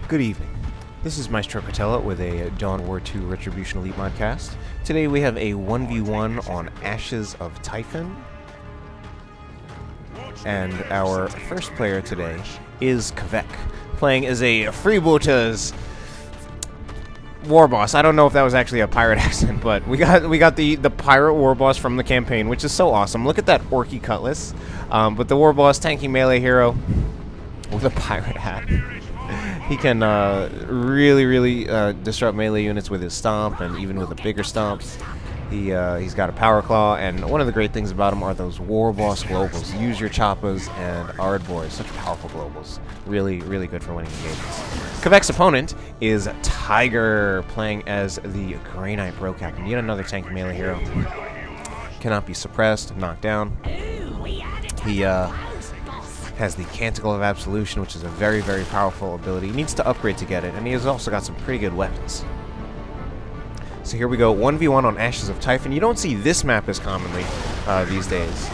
Good evening. This is Maestro Patella with a Dawn War II Retribution Elite modcast. Today we have a 1v1 on Ashes of Typhon. And our first player today is Kvek, playing as a freebooters Warboss. I don't know if that was actually a pirate accent, but we got the pirate Warboss from the campaign, which is so awesome. Look at that orky cutlass. But the Warboss, tanky melee hero with a pirate hat. He can really disrupt melee units with his stomp, and even with a bigger stomp. He's got a power claw, and one of the great things about him are those Warboss globals. Use your choppas and Ardboys, such powerful globals. Really good for winning engagements. Kvek's opponent is Tyger, playing as the Grey Knight Bro Captain. Yet another tanky melee hero. Cannot be suppressed, knocked down. He has the Canticle of Absolution, which is a very powerful ability. He needs to upgrade to get it, and he has also got some pretty good weapons. So here we go, 1v1 on Ashes of Typhon. You don't see this map as commonly these days,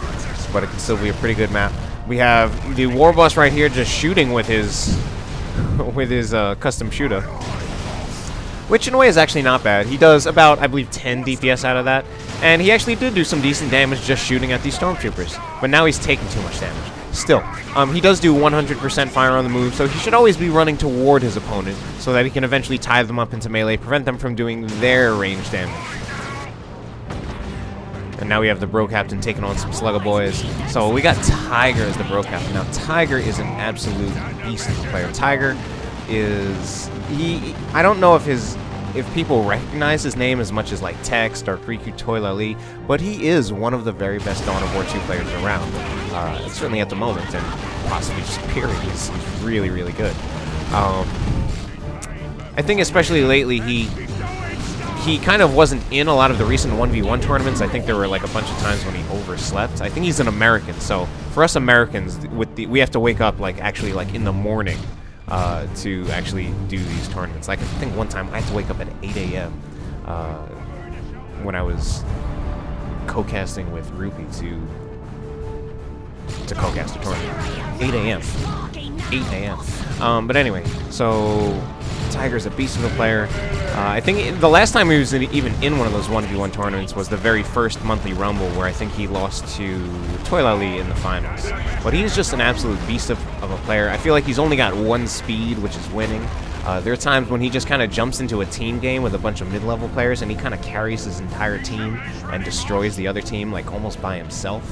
but it can still be a pretty good map. We have the Warboss right here just shooting with his custom shooter, which in a way is actually not bad. He does about, I believe, 10 DPS out of that, and he actually did do some decent damage just shooting at these Stormtroopers, but now he's taking too much damage. Still, he does do 100% fire on the move, so he should always be running toward his opponent so that he can eventually tie them up into melee, prevent them from doing their range damage. And now we have the Bro Captain taking on some Slugger Boys. So we got Tyger as the Bro Captain. Now Tyger is an absolute beast of a player. Tyger is... I don't know if people recognize his name as much as like Tex or Riku Toilali, but he is one of the very best Dawn of War II players around. Certainly at the moment, and possibly just period. He's really good. I think especially lately he kind of wasn't in a lot of the recent 1v1 tournaments. I think there were like a bunch of times when he overslept. I think he's an American, so for us Americans, we have to wake up like actually like in the morning to actually do these tournaments. Like I think one time I had to wake up at 8 a.m. When I was co-casting with Rupee to co-cast a tournament. 8 a.m. 8 a.m. But anyway, so Tyger's a beast of a player. I think the last time he was even in one of those 1v1 tournaments was the very first monthly Rumble, where I think he lost to Toilali in the finals. But he's just an absolute beast of a player. I feel like he's only got one speed, which is winning. There are times when he just kind of jumps into a team game with a bunch of mid-level players, and he kind of carries his entire team and destroys the other team, like almost by himself.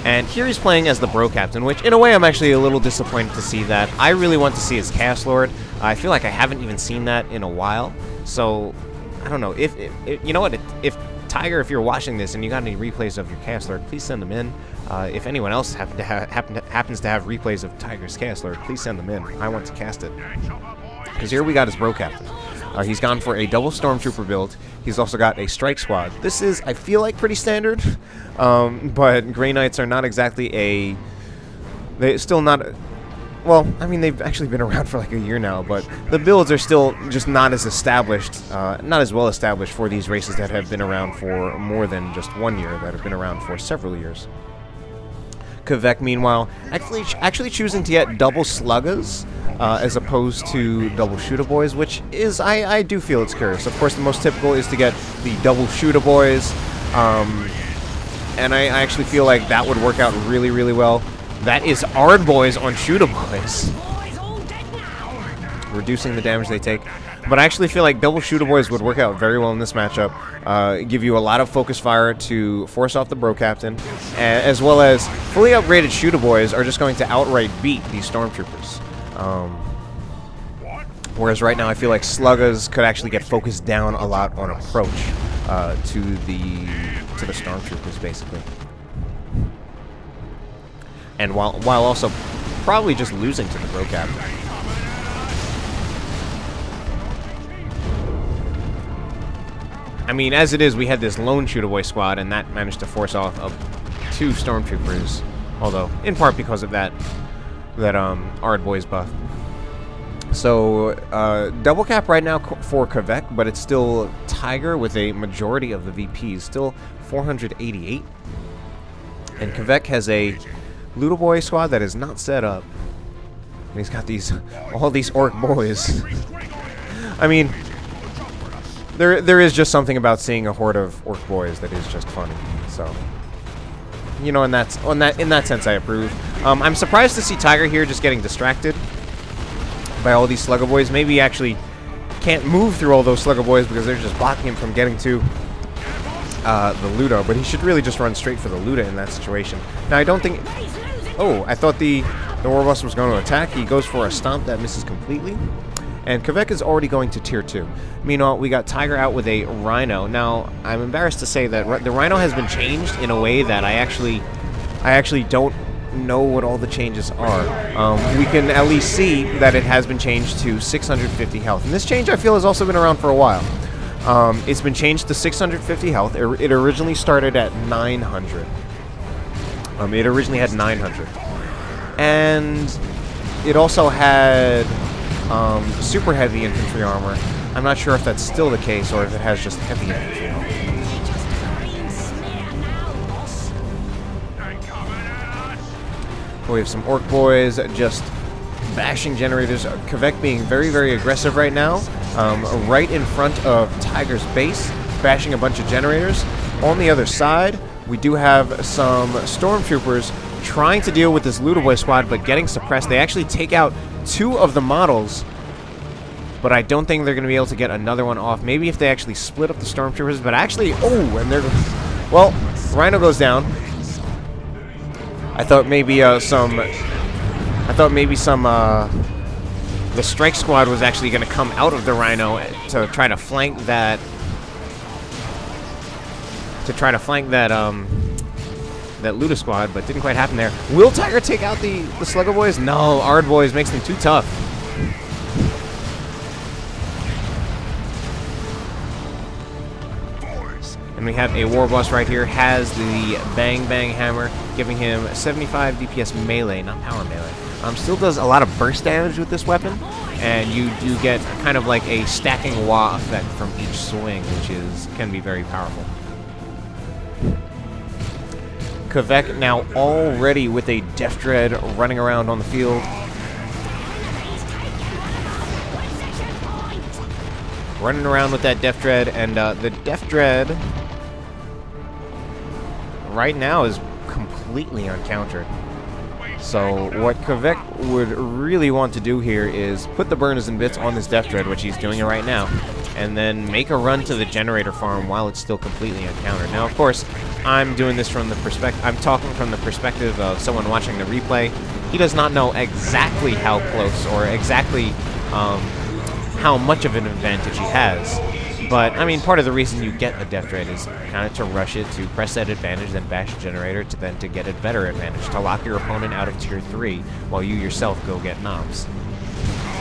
And here he's playing as the Bro Captain, which in a way I'm actually a little disappointed to see that. I really want to see his Chaos Lord. I feel like I haven't even seen that in a while. So, I don't know. If you know what? If Tyger, if you're watching this and you got any replays of your Chaos Lord, please send them in. If anyone else happens to have replays of Tyger's Chaos Lord, please send them in. I want to cast it. Because here we got his Bro Captain. He's gone for a double Stormtrooper build. He's also got a Strike Squad. This is, I feel like, pretty standard. But Grey Knights are not exactly they're still not... Well, I mean, they've actually been around for like a year now, but the builds are still just not as established, not as well established for these races that have been around for more than just 1 year, that have been around for several years. Kvek, meanwhile, actually choosing to get double Sluggers as opposed to double Shooter Boys, which is, I do feel it's curious. Of course, the most typical is to get the double Shooter Boys, and I actually feel like that would work out really well. That is Ardboys on Shooter Boys, reducing the damage they take. But I actually feel like double Shooter Boys would work out very well in this matchup. Give you a lot of focus fire to force off the Bro Captain, as well as fully upgraded Shooter Boys are just going to outright beat these Stormtroopers. Whereas right now I feel like Sluggers could actually get focused down a lot on approach to the Stormtroopers, basically. And while also probably just losing to the Bro Captain. I mean, as it is, we had this lone Shooter Boy squad, and that managed to force off 2 Stormtroopers, although in part because of that Ardboys buff. So, double cap right now for Kvek, but it's still Tyger with a majority of the VPs, still 488. And Kvek has a Ludo Boy squad that is not set up. And he's got all these orc boys. I mean, there is just something about seeing a horde of orc boys that is just funny. So, you know, in that sense, I approve. I'm surprised to see Tyger here just getting distracted by all these slugger boys. Maybe he actually can't move through all those slugger boys because they're just blocking him from getting to the Ludo. But he should really just run straight for the Ludo in that situation. Now, I don't think... Oh, I thought the Warboss was going to attack. He goes for a stomp that misses completely. And Kvek is already going to tier 2. Meanwhile, we got Tyger out with a Rhino. Now, I'm embarrassed to say that the Rhino has been changed in a way that I actually don't know what all the changes are. We can at least see that it has been changed to 650 health. And this change, I feel, has also been around for a while. It's been changed to 650 health. It originally started at 900. It originally had 900. And it also had super heavy infantry armor. I'm not sure if that's still the case or if it has just heavy infantry armor. We have some orc boys just bashing generators. Kvek being very, very aggressive right now. Right in front of Tyger's base, bashing a bunch of generators. On the other side, we do have some stormtroopers trying to deal with this Ludoboy squad, but getting suppressed. They actually take out 2 of the models, but I don't think they're going to be able to get another one off. Maybe if they actually split up the stormtroopers, but actually, oh, and they're... Well, Rhino goes down. I thought maybe the strike squad was actually going to come out of the Rhino to try to flank that. That Luda squad, but didn't quite happen there. Will Tyger take out the Slugger boys? No, Ard boys makes them too tough. And we have a Warboss right here, has the Bang Bang Hammer, giving him 75 DPS melee, not power melee. Still does a lot of burst damage with this weapon, and you do get kind of like a stacking wah effect from each swing, which can be very powerful. Kvek now already with a Death Dread running around on the field. Running around with that Death Dread, and the Death Dread right now is completely uncountered. So what Kvek would really want to do here is put the burners and bits on this Death Dread, which he's doing it right now, and then make a run to the generator farm while it's still completely uncountered. Now, of course, I'm doing this from the perspective, I'm talking from the perspective of someone watching the replay. He does not know exactly how close or exactly how much of an advantage he has. But, I mean, part of the reason you get a Death Dread is kind of to rush it, to press that advantage, then bash a generator, to get a better advantage, to lock your opponent out of tier 3 while you yourself go get knobs.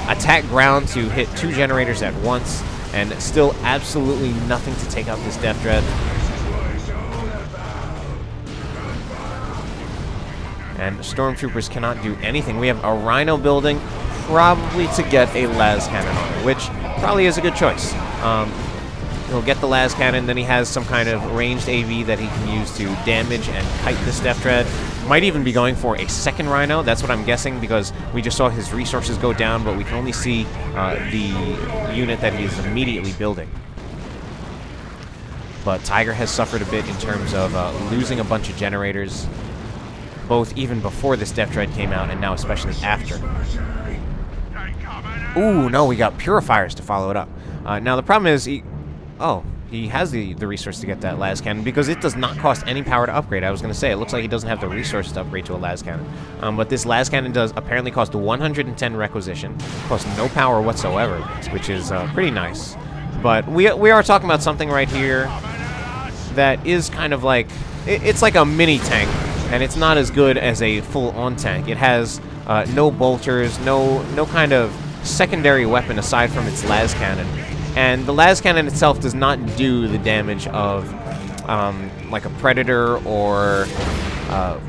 Attack ground to hit 2 generators at once, and still absolutely nothing to take out this Death Dread. And Stormtroopers cannot do anything. We have a Rhino building, probably to get a las cannon on it, which probably is a good choice. He'll get the las cannon, then he has some kind of ranged AV that he can use to damage and kite this Death Dread. Might even be going for a second Rhino, that's what I'm guessing, because we just saw his resources go down, but we can only see the unit that he's immediately building. But Tyger has suffered a bit in terms of losing a bunch of generators, both even before this Death Dread came out, and now especially after. Ooh, no, we got Purifiers to follow it up. Now, the problem is, he has the resource to get that las cannon, because it does not cost any power to upgrade. I was going to say, it looks like he doesn't have the resources to upgrade to a las cannon. But this las cannon does apparently cost 110 requisition, costs no power whatsoever, which is pretty nice. But we are talking about something right here that is kind of like, it's like a mini tank, and it's not as good as a full-on tank. It has no bolters, no kind of secondary weapon aside from its las cannon. And the las cannon itself does not do the damage of like a Predator or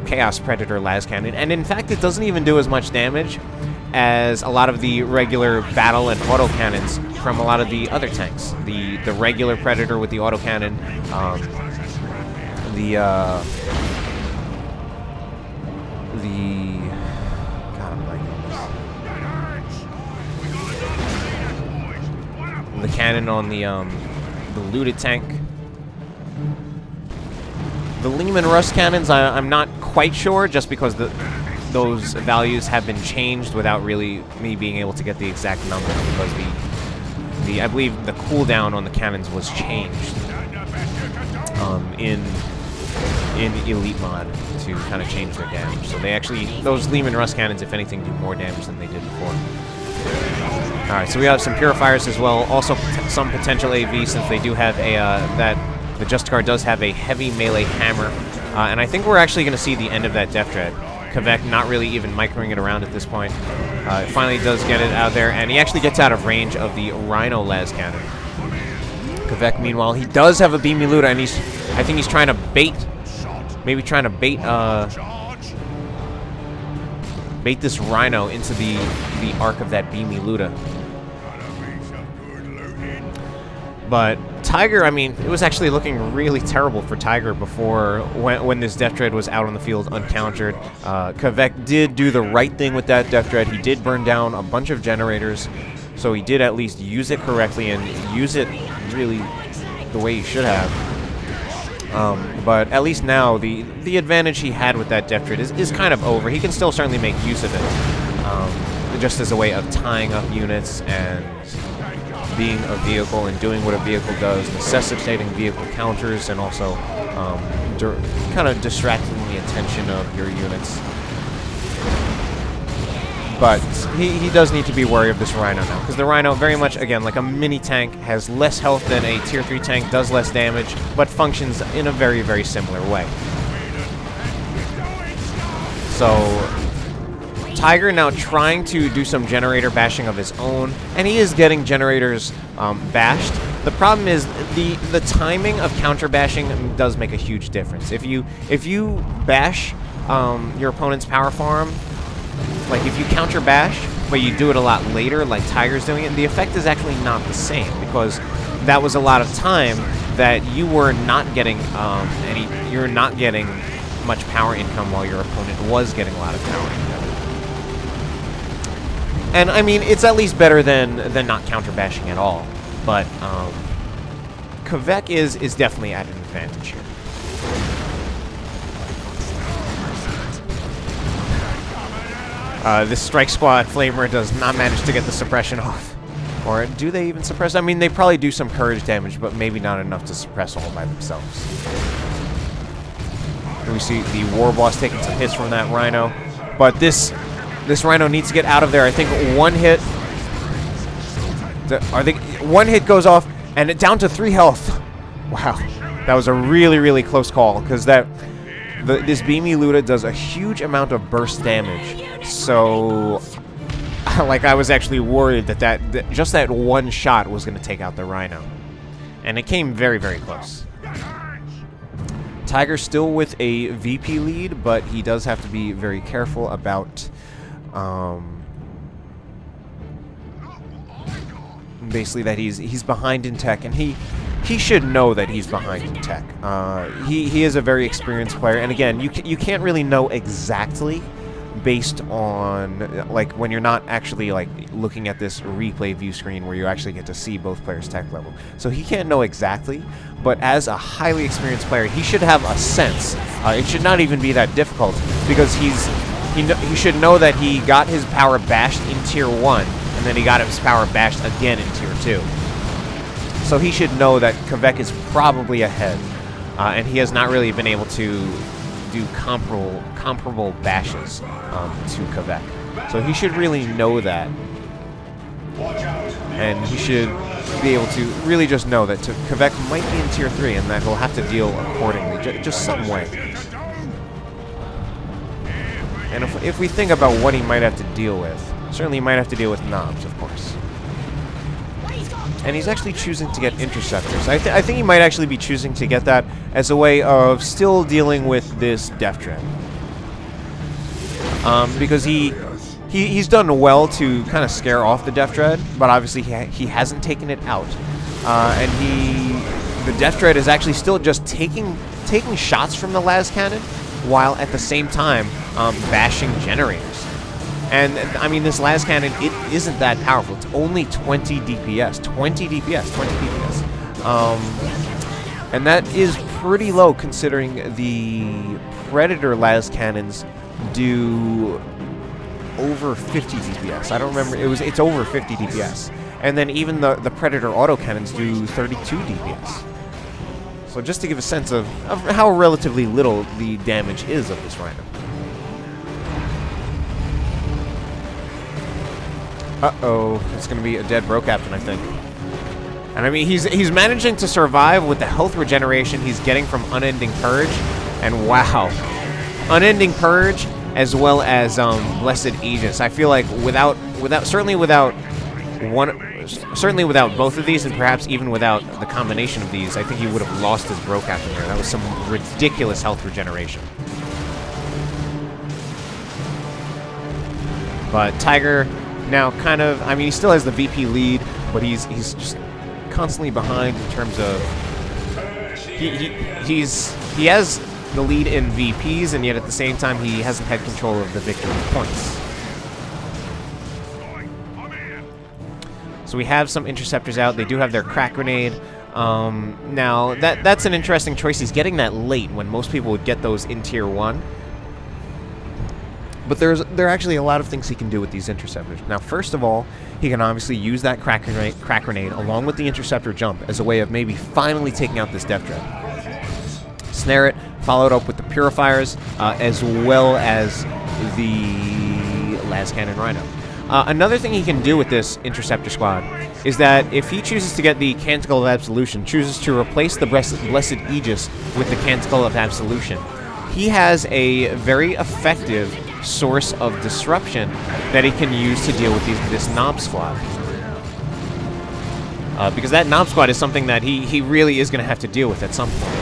Chaos Predator las cannon. And in fact, it doesn't even do as much damage as a lot of the regular battle and autocannons from a lot of the other tanks. The regular Predator with the autocannon, the cannon on the looted tank. The Lehman Russ cannons, I'm not quite sure, just because those values have been changed without really me being able to get the exact number, because I believe the cooldown on the cannons was changed in Elite Mod to kind of change their damage. So they actually, those Lehman Russ cannons, if anything, do more damage than they did before. Alright, so we have some Purifiers as well. Also some potential AV, since they do have a, the Justicar does have a heavy melee hammer. And I think we're actually going to see the end of that Death Dread. Kvek not really even microing it around at this point. It finally does get it out there, and he actually gets out of range of the Rhino Las Cannon. Kvek, meanwhile, he does have a Beamy Luda, and I think he's trying to bait, maybe trying to bait this Rhino into the arc of that Beamy Luda. But Tyger, I mean, it was actually looking really terrible for Tyger before, when this Death Dread was out on the field uncountered. Kvek did do the right thing with that Death Dread. He did burn down a bunch of generators, so he did at least use it correctly and use it really the way he should have. But at least now, the advantage he had with that Death Dread is kind of over. He can still certainly make use of it, just as a way of tying up units and being a vehicle and doing what a vehicle does, necessitating vehicle counters, and also kind of distracting the attention of your units. But he does need to be wary of this Rhino now, because the Rhino, very much, again, like a mini tank, has less health than a tier 3 tank, does less damage, but functions in a very, very similar way. So Tyger now trying to do some generator bashing of his own, and he is getting generators bashed. The problem is the timing of counter bashing does make a huge difference. If you bash your opponent's power farm, like if you counter bash, but you do it a lot later, like Tyger's doing it, the effect is actually not the same, because that was a lot of time that you were not getting you're not getting much power income while your opponent was getting a lot of power income. And, I mean, it's at least better than not counter-bashing at all. But, Kvek is definitely at an advantage here. This Strike Squad Flamer does not manage to get the suppression off. Or do they even suppress? I mean, they probably do some courage damage, but maybe not enough to suppress all by themselves. Here we see the Warboss taking some hits from that Rhino. But this Rhino needs to get out of there. I think one hit. One hit goes off, and it down to 3 health. Wow, that was a really, really close call, because this Beamy Luda does a huge amount of burst damage. So, like, I was actually worried that just that one shot was going to take out the Rhino, and it came very, very close. Tyger still with a VP lead, but he does have to be very careful about basically that he's behind in tech, and he should know that he's behind in tech. He is a very experienced player, and again, you can't really know exactly based on, like, when you're not actually, like, looking at this replay view screen where you actually get to see both players' tech level. So he can't know exactly, but as a highly experienced player, he should have a sense. It should not even be that difficult, because he should know that he got his power bashed in Tier 1, and then he got his power bashed again in Tier 2. So he should know that Kvek is probably ahead, and he has not really been able to do comparable bashes to Kvek. So he should really know that, and he should be able to really just know that Kvek might be in Tier 3, and that he'll have to deal accordingly, just some way. And if we think about what he might have to deal with, certainly he might have to deal with knobs, of course. And he's actually choosing to get interceptors. I think he might actually be choosing to get that as a way of still dealing with this Death Dread. Because he's done well to kind of scare off the Death Dread, but obviously he hasn't taken it out. And the Death Dread is actually still just taking shots from the las cannon, while at the same time bashing generators. And, I mean, this las cannon, it isn't that powerful. It's only 20 DPS. 20 DPS. 20 DPS. And that is pretty low considering the Predator las cannons do over 50 DPS. I don't remember. It's over 50 DPS. And then even the Predator autocannons do 32 DPS. So just to give a sense of how relatively little the damage is of this Rhino. Uh-oh. It's going to be a dead Bro Captain, I think. And I mean, he's managing to survive with the health regeneration he's getting from Unending Purge. And wow. Unending Purge as well as Blessed Aegis. I feel like certainly without both of these, and perhaps even without the combination of these, I think he would have lost his Bro Captain there. That was some ridiculous health regeneration. But Tyger now kind of, I mean, he still has the VP lead, but he's just constantly behind in terms of he has the lead in VPs, and yet at the same time he hasn't had control of the victory points. So we have some interceptors out. They do have their crack grenade. Now that's an interesting choice. He's getting that late when most people would get those in tier 1. But there are actually a lot of things he can do with these interceptors. Now, first of all, he can obviously use that crack grenade along with the interceptor jump as a way of maybe finally taking out this Death Dread. Snare it, followed up with the purifiers, as well as the las cannon Rhino. Another thing he can do with this interceptor squad is that if he chooses to get the Canticle of Absolution, chooses to replace the Blessed Aegis with the Canticle of Absolution, he has a very effective source of disruption that he can use to deal with this Knob Squad. Because that Knob Squad is something that he really is going to have to deal with at some point.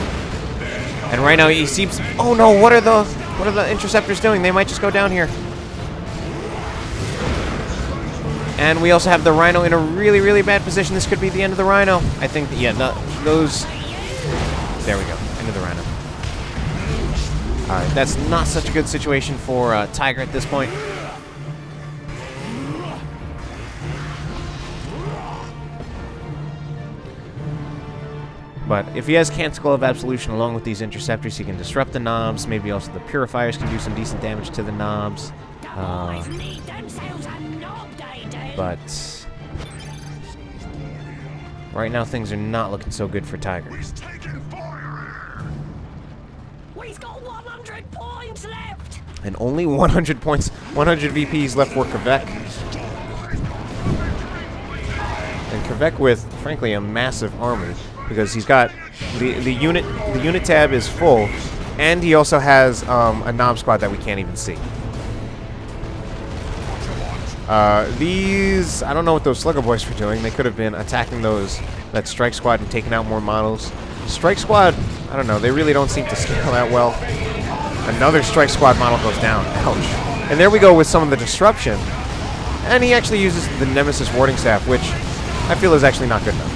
And right now he seems... Oh no, what are the interceptors doing? They might just go down here. And we also have the Rhino in a really, really bad position. This could be the end of the Rhino. I think, yeah, those... There we go, end of the Rhino. Alright, that's not such a good situation for Tyger at this point. But if he has Canticle of Absolution along with these interceptors, he can disrupt the knobs. Maybe also the purifiers can do some decent damage to the knobs. But right now things are not looking so good for Tyger. We've got 100 points left. And only 100 points, 100 VPs left for Kvek. And Kvek with, frankly, a massive army, because he's got the unit tab is full, and he also has a Knob Squad that we can't even see. These, I don't know what those Slugger Boys were doing. They could have been attacking that Strike Squad and taking out more models. Strike Squad, I don't know, they really don't seem to scale that well. Another Strike Squad model goes down. Ouch. And there we go with some of the disruption. And he actually uses the Nemesis Warding Staff, which I feel is actually not good enough.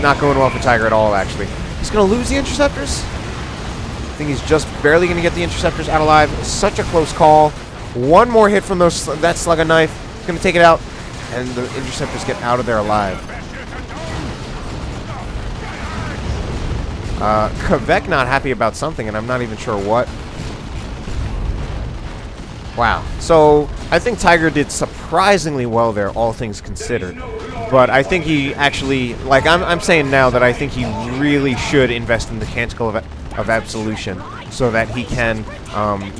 Not going well for Tyger at all, actually. He's going to lose the interceptors? I think he's just barely going to get the interceptors out alive. Such a close call. One more hit from that Slugger Knife. He's going to take it out, and the interceptors get out of there alive. Kvek not happy about something, and I'm not even sure what. Wow. So, I think Tyger did surprisingly well there, all things considered. But I think he actually, like I'm saying now that I think he really should invest in the Canticle of Absolution so that he can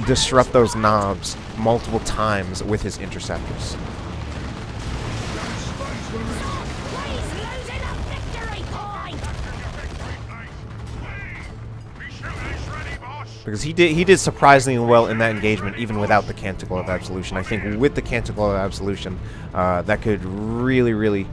disrupt those knobs multiple times with his interceptors. Because he did surprisingly well in that engagement, even without the Canticle of Absolution. I think with the Canticle of Absolution, that could really, really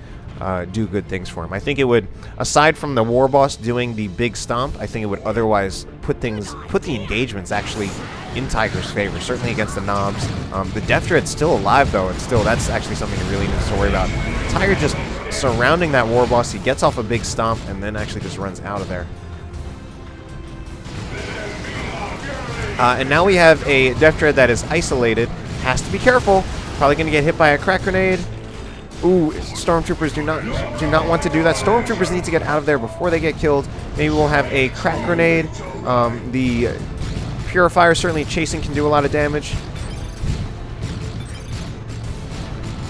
do good things for him. I think it would, aside from the Warboss doing the big stomp, I think it would otherwise put the engagements actually in Tyger's favor, certainly against the knobs. The Death Dread's still alive, though, and still that's actually something he really needs to worry about. Tyger just surrounding that Warboss, he gets off a big stomp, and then actually just runs out of there. And now we have a Death Dread that is isolated Has to be careful. Probably going to get hit by a crack grenade. Ooh, stormtroopers do not want to do that. Stormtroopers need to get out of there before they get killed. Maybe we'll have a crack grenade. The purifier, certainly chasing, can do a lot of damage.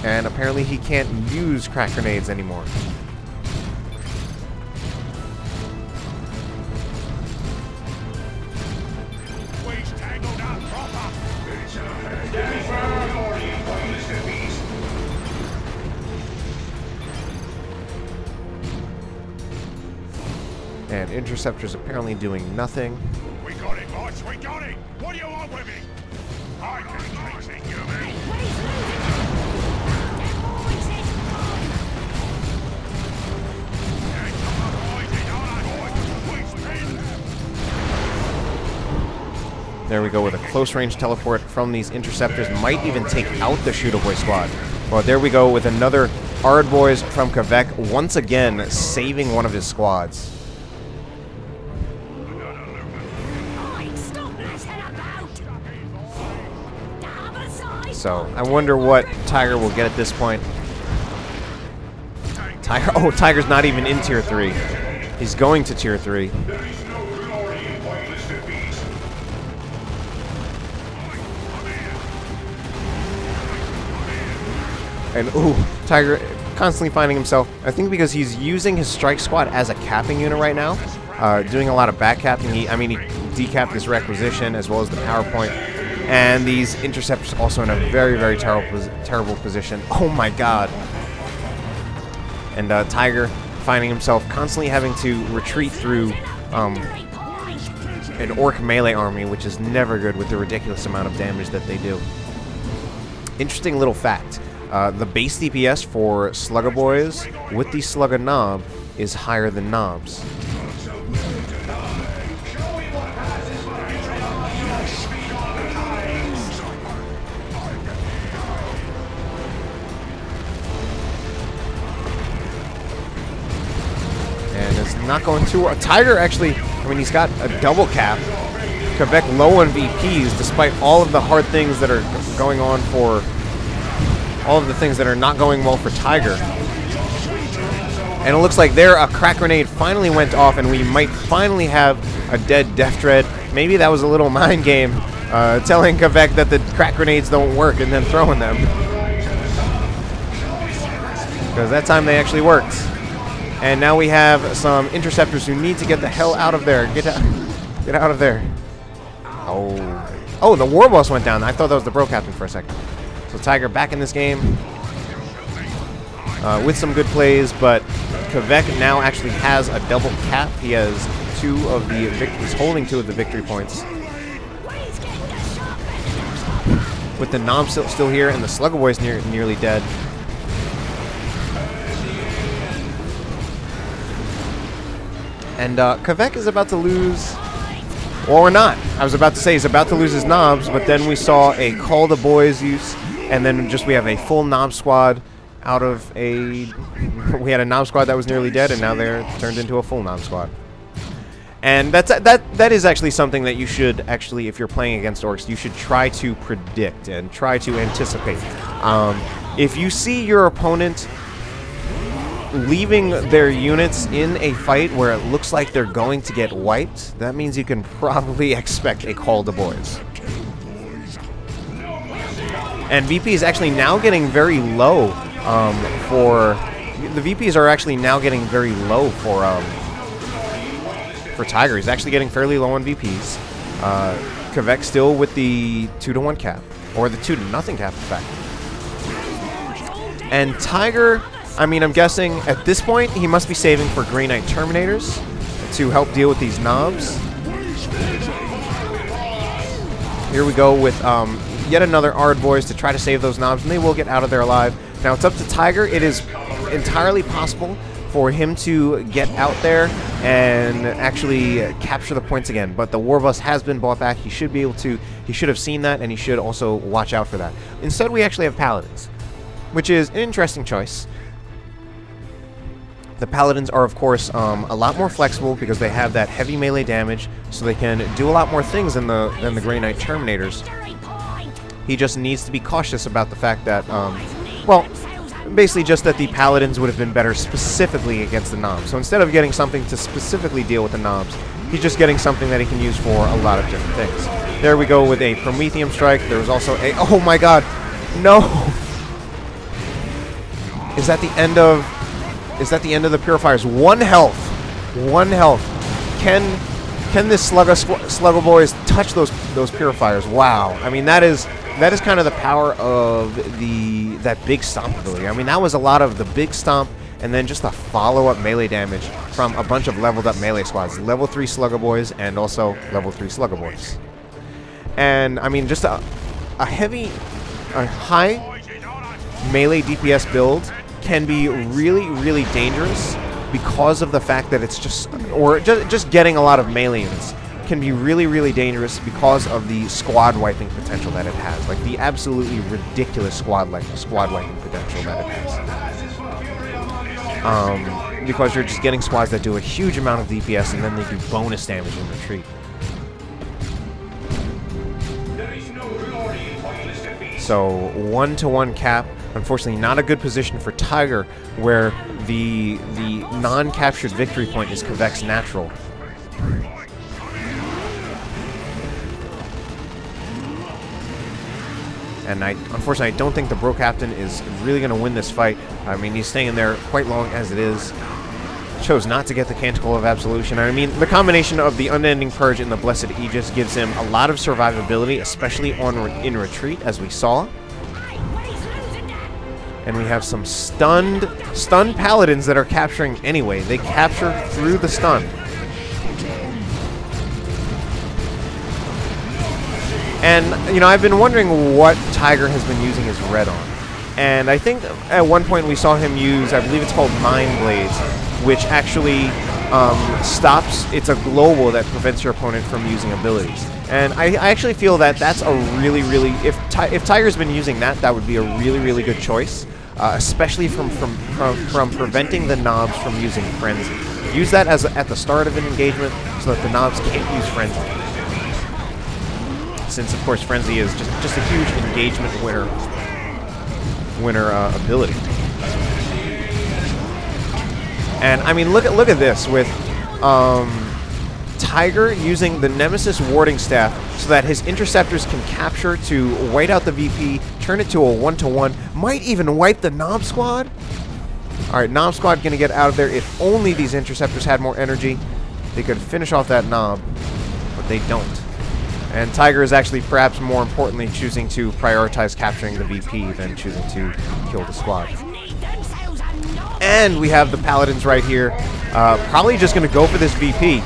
And apparently he can't use crack grenades anymore. And interceptors apparently doing nothing. We got it, boss. We got it. What do you want with me? I can chasing you, mate. There we go with a close range teleport from these interceptors. Might even take out the Shooter Boy squad. Well, there we go with another Ard Boys from Kvek, once again saving one of his squads. So I wonder what Tyger will get at this point. Tyger, oh, Tyger's not even in tier 3. He's going to tier 3. And ooh, Tyger constantly finding himself, I think because he's using his strike squad as a capping unit right now, doing a lot of back capping. He decapped this requisition as well as the PowerPoint. And these interceptors also in a very, very terrible position. Oh my god. And Tyger finding himself constantly having to retreat through an orc melee army, which is never good with the ridiculous amount of damage that they do. Interesting little fact. The base DPS for Slugga Boys with the Slugga Knob is higher than Knobs. And it's not going too well. Tyger actually, I mean, he's got a double cap. Kvek low on VPs despite all of the hard things that are going on for all of the things that are not going well for Tyger. And it looks like there a crack grenade finally went off and we might finally have a dead Death Dread. Maybe that was a little mind game telling Kvek that the crack grenades don't work and then throwing them. Because that time they actually worked. And now we have some interceptors who need to get the hell out of there. Get out of there. Oh, the Warboss went down. I thought that was the Bro Captain for a second. So Tyger back in this game with some good plays, but Kvek now actually has a double cap. He has he's holding 2 of the victory points. With the Nom still here and the Slugga Boys nearly dead. And Kvek is about to lose. Or not. I was about to say he's about to lose his Knobs, but then we saw a Call the Boys use. And then we have a full Knob squad out of a... We had a Knob squad that was nearly dead, and now they're turned into a full Knob squad. And that is actually something that you should actually, if you're playing against orcs, you should try to predict and try to anticipate. If you see your opponent leaving their units in a fight where it looks like they're going to get wiped, that means you can probably expect a Call to Boys. And VP is actually now getting very low the VPs are actually now getting very low for Tyger. He's actually getting fairly low on VPs. Kvek still with the 2-to-1 cap, or the 2-to-0 cap, in fact. And Tyger, I mean, I'm guessing at this point he must be saving for Grey Knight Terminators to help deal with these Knobs. Here we go with yet another Ard Boys to try to save those Knobs, and they will get out of there alive. Now it's up to Tyger. It is entirely possible for him to get out there and actually capture the points again. But the Warboss has been bought back. He should be able to. He should have seen that, and he should also watch out for that. Instead, we actually have Paladins, which is an interesting choice. The Paladins are, of course, a lot more flexible because they have that heavy melee damage, so they can do a lot more things than the Grey Knight Terminators. He just needs to be cautious about the fact that, well, basically just that the paladins would have been better specifically against the knobs. So instead of getting something to specifically deal with the knobs, he's just getting something that he can use for a lot of different things. There we go with a Prometheum Strike. There was also a... Oh my god! No! Is that the end of... Is that the end of the Purifiers? 1 health! 1 health. Can this Sluggo Boys touch those Purifiers? Wow. I mean, that is kind of the power of that big stomp ability. I mean, that was a lot of the big stomp and then just the follow-up melee damage from a bunch of leveled up melee squads. Level 3 Sluggo Boys and also level 3 Sluggo Boys. And, I mean, just a high melee DPS build can be really, really dangerous because of the fact that it's just getting a lot of melee units can be really, really dangerous because of the squad wiping potential that it has. Like the absolutely ridiculous squad wiping potential that it has. Because you're just getting squads that do a huge amount of DPS and then they do bonus damage in retreat. So 1-to-1 cap. Unfortunately, not a good position for Tyger, where the non-captured victory point is Kvek's natural. And unfortunately, I don't think the Bro Captain is really going to win this fight. I mean, he's staying there quite long as it is. Chose not to get the Canticle of Absolution. I mean, the combination of the Unending Purge and the Blessed Aegis gives him a lot of survivability, especially in retreat, as we saw. And we have some stunned paladins that are capturing anyway. They capture through the stun. And, you know, I've been wondering what Tyger has been using his red on. And I think at one point we saw him use, I believe it's called Mind Blades, which actually stops, it's a global that prevents your opponent from using abilities. And I actually feel that that's a really, really, if Tyger's been using that, that would be a really, really good choice. Especially from preventing the knobs from using Frenzy. Use that at the start of an engagement so that the knobs can't use Frenzy. Since, of course, Frenzy is just a huge engagement winner ability. And, I mean, look at this with Tyger using the Nemesis Warding Staff so that his interceptors can capture to white out the VP, turn it to a 1-to-1, might even wipe the Knob Squad. Alright, Knob Squad gonna get out of there. If only these interceptors had more energy, they could finish off that Knob, but they don't. And Tyger is actually, perhaps more importantly, choosing to prioritize capturing the VP than choosing to kill the squad. And we have the Paladins right here, probably just gonna go for this VP.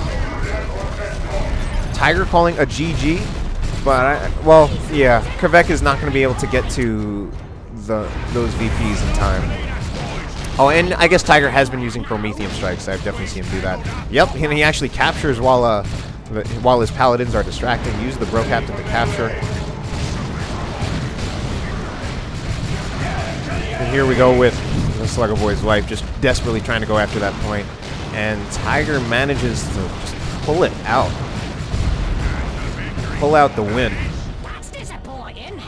Tyger calling a GG, but well, yeah, Kvek is not going to be able to get to those VPs in time. Oh, and I guess Tyger has been using Prometheum Strikes. I've definitely seen him do that. Yep, and he actually captures while his Paladins are distracting. Use the Bro Captain to capture. And here we go with the Sluggo Boy's wife, just desperately trying to go after that point. And Tyger manages to just pull it out. Pull out the win. That's disappointing.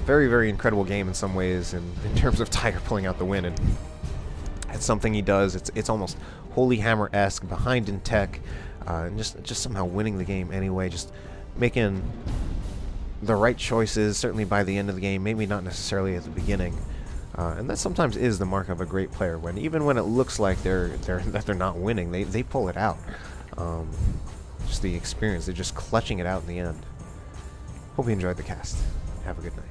Very, very incredible game in some ways, in terms of Tyger pulling out the win. And it's something he does. It's almost Holy Hammer-esque, behind in tech, and just somehow winning the game anyway. Just making the right choices, certainly by the end of the game, maybe not necessarily at the beginning. And that sometimes is the mark of a great player. When even when it looks like they're not winning, they pull it out. Just the experience, they're just clutching it out in the end. Hope you enjoyed the cast. Have a good night.